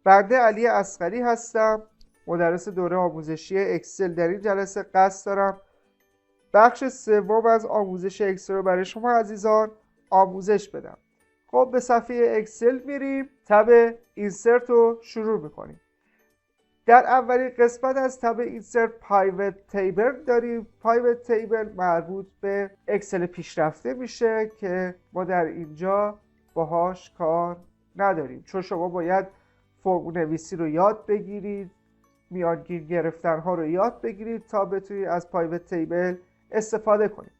بنده علی اصغری هستم، مدرس دوره آموزشی اکسل. در این جلسه قصد دارم بخش سوم از آموزش اکسل رو برای شما عزیزان آموزش بدم. خب به صفحه اکسل میریم، تب اینسرت رو شروع میکنیم. در اولین قسمت از تب اینسرت پایوت تیبل داریم. پایوت تیبل مربوط به اکسل پیشرفته میشه که ما در اینجا باهاش کار نداریم، چون شما باید فرمول نویسی رو یاد بگیرید، میانگین گرفتن ها رو یاد بگیرید تا بتونید از پایوت تیبل استفاده کنید.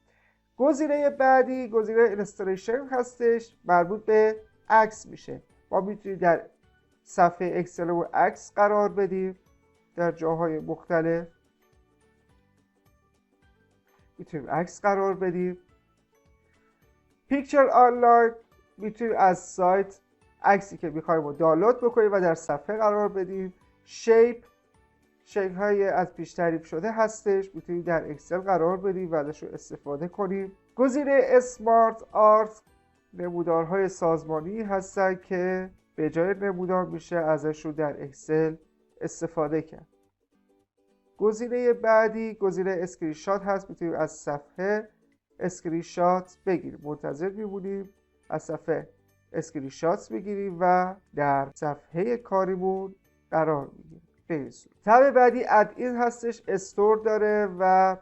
گزینه بعدی گزینه اینستالیشن هستش، مربوط به عکس میشه. ما میتونید در صفحه اکسل و عکس قرار بدیم، در جاهای مختلف میتونیم عکس قرار بدیم. پیکچر آنلاین میتونیم از سایت عکسی که میخوایم رو دانلود بکنیم و در صفحه قرار بدیم. شیپ های از پیش تعریف شده هستش، میتونیم در اکسل قرار بدیم و ازش رو استفاده کنیم. گزینه اسمارت آرت نمودارهای سازمانی هستن که به جای نمودار میشه ازش رو در اکسل استفاده کرد. گزینه بعدی گزینه اسکرین شات هست، میتونیم از صفحه اسکرین شات بگیریم. منتظر میمونیم از صفحه اسکرین شات بگیریم و در صفحه کاریمون قرار میگیریم. تب بعدی اد این هستش، استور داره و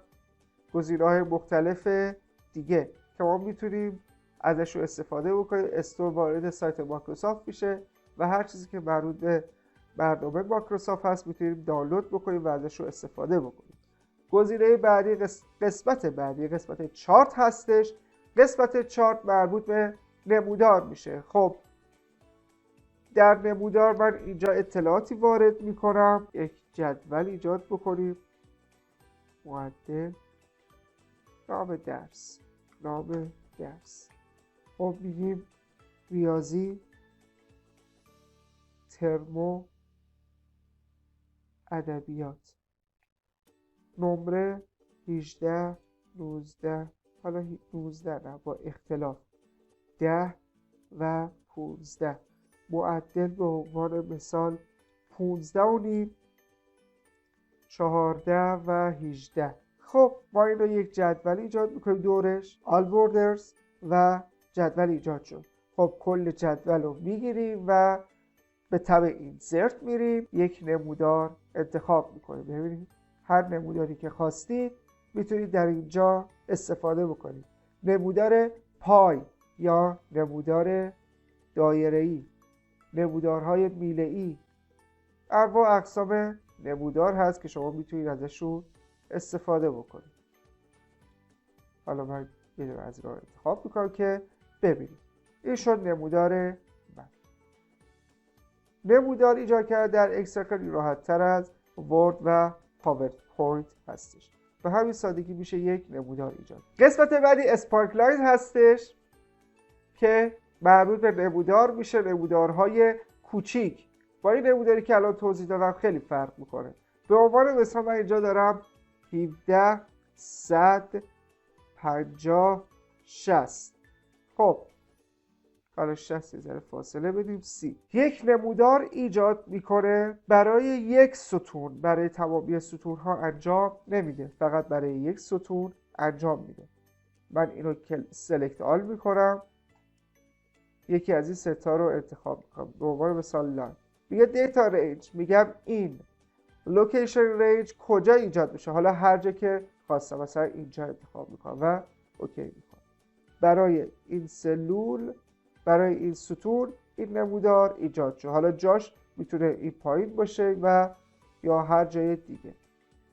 گزینه‌های مختلف دیگه که ما میتونیم ازش رو استفاده بکنیم. استور وارد سایت مایکروسافت میشه و هر چیزی که مربوط به برنامه مایکروسافت هست میتونیم دانلود بکنیم و ازش رو استفاده بکنیم. گزینه بعدی قسمت چارت هستش. قسمت چارت مربوط به نمودار میشه. خب در نمودار من اینجا اطلاعاتی وارد میکنم. یک جدول ایجاد بکنیم. معدل نام درس. خب میگیم ریاضی ترمو ادبیات. نمره 18 19 حالا 19 نه با اختلاف 10 و 15. معدل به عنوان مثال 15.5 14 و 18. خب ما این رو یک جدول ایجاد میکنیم دورش آل بوردرز و جدول ایجاد شد. خب کل جدول رو میگیریم و به تب اینسرت میریم، یک نمودار انتخاب میکنیم. ببینید هر نموداری که خواستید میتونید در اینجا استفاده بکنید. نمودار پای یا نمودار دایره‌ای، نمودارهای میله‌ای، انواع اقسام نمودار هست که شما میتونید ازشون استفاده بکنید. حالا من یه دونه از اینا انتخاب میکنم که ببینید. این شد نمودار من. نمودار ایجاد کرد در اکسل خیلی راحت تر از ورد و پاورپوینت هستش. به همین سادگی میشه یک نمودار ایجاد. قسمت بعدی اسپارکلاین هستش که مربوط به نمودار میشه، نمودارهای کوچیک. با این نموداری که الان توضیح دادم خیلی فرق میکنه. به عنوان مثال من اینجا دارم 17 100 50 60. خب حالا 60 یه ذره فاصله بدیم 30. یک نمودار ایجاد میکنه برای یک ستون، برای تمامی ستون ها انجام نمیده، فقط برای یک ستون انجام میده. من اینو سلکت آل میکنم، یکی از این ستا رو انتخاب میکنم. به عنوان مثال لاین میگه دیتا رنج، میگم این لوکیشن رنج کجا ایجاد میشه، حالا هر جا که خواستم مثلا اینجا انتخاب میکنم و اوکی میکنم. برای این سلول، برای این ستون این نمودار ایجاد شد. حالا جاش میتونه این پایین باشه و یا هر جای دیگه.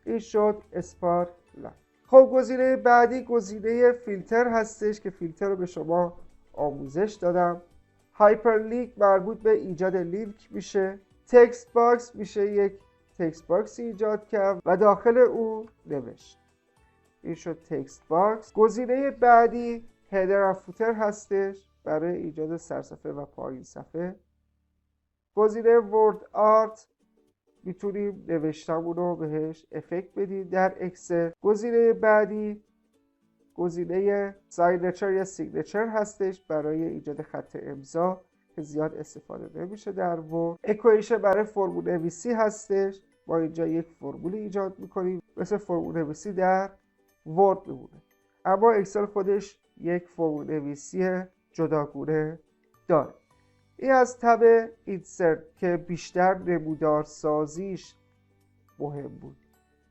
این شد اسپارکلاین. خب گزینه بعدی گزینه فیلتر هستش که فیلتر رو به شما آموزش دادم. هایپرلینک مربوط به ایجاد لینک میشه. تکست باکس میشه یک تکست باکس ایجاد کرد و داخل اون نوشت. این شد تکست باکس. گزینه بعدی هدر و فوتر هستش برای ایجاد سرصفحه و پایین صفحه. گزینه ورد آرت میتونیم نوشتمون رو بهش افکت بدیم در اکسل. گزینه بعدی گزینه ساینچر یا سیگنچر هستش برای ایجاد خط امضا. که زیاد استفاده نمیشه در ورد. اکویشن برای فرمول نویسی هستش، ما اینجا یک فرمول ایجاد میکنیم مثل فرمول نویسی در ورد میمونه، اما اکسل خودش یک فرمول نویسی جداگونه داره. این از تب اینسرت که بیشتر نمودار سازیش مهم بود.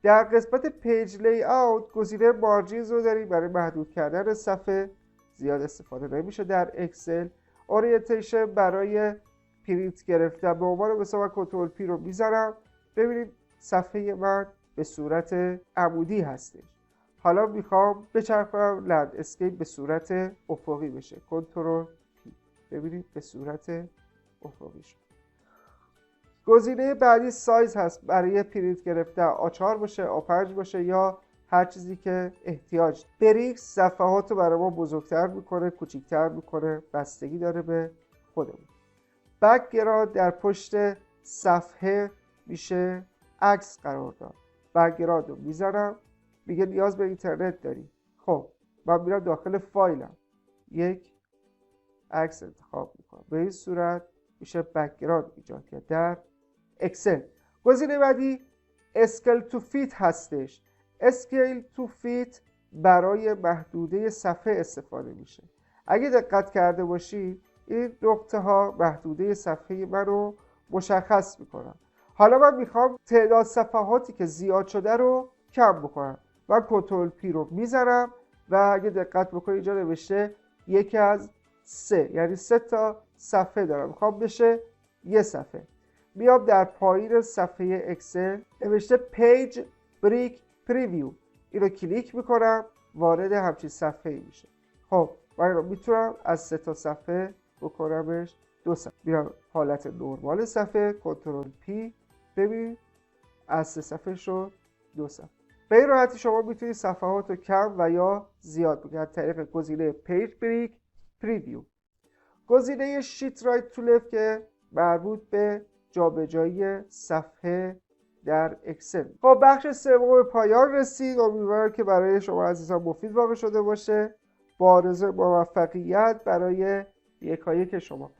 در قسمت پیج لی اوت گزینه مارجینز رو داریم برای محدود کردن صفحه، زیاد استفاده نمیشه در اکسل. اورینتیشن برای پرینت گرفتن، به عنوان مثال من کنترل پی رو میزنم، ببینید صفحه من به صورت عمودی هستش. حالا میخوام بچرخونم لند اسکیپ به صورت افقی بشه، کنترل پی، ببینید به صورت افقی شد. گزینه بعدی سایز هست برای پرینت گرفتن، A4 باشه، A5 باشه یا هر چیزی که احتیاج. بریکس صفحات رو برای ما بزرگتر میکنه، کوچیکتر میکنه، بستگی داره به خودمون. بک‌گراند در پشت صفحه میشه عکس قرار داد. بک‌گراند رو میذارم، میگه نیاز به اینترنت داری. خب من میرم داخل فایلم، یک عکس انتخاب میکنم، به این صورت میشه بک‌گراند ایجاد کرد در اکسل. گزینه بعدی اسکیل تو فیت هستش. اسکیل تو فیت برای محدوده صفحه استفاده میشه. اگه دقت کرده باشید این نقطه ها محدوده صفحه من رو مشخص میکنن. حالا من میخوام تعداد صفحاتی که زیاد شده رو کم بکنم. من کنترل پی رو میزنم و اگه دقت بکنید اینجا نوشته یکی از 3، یعنی 3 تا صفحه دارم، میخوام بشه یه صفحه. میام در پایین صفحه اکسل نوشته پیج بریک پریویو، اینو کلیک میکنم، وارد همچین صفحه میشه. خب من رو میتونم از 3 تا صفحه بکنمش 2 صفحه. میرم حالت نرمال صفحه، کنترل پی، ببین از 3 صفحه شد 2 صفحه. به این راحتی شما میتونید صفحات رو کم و یا زیاد بکنید از طریق گزینه پیج بریک پریویو. گزینه شیت رایت تو لفت که مربوط به جابجایی صفحه در اکسل. خب بخش سوم به پایان رسید. امیدوارم که برای شما عزیزان مفید واقع شده باشه. با آرزوی موفقیت برای یکایک شما.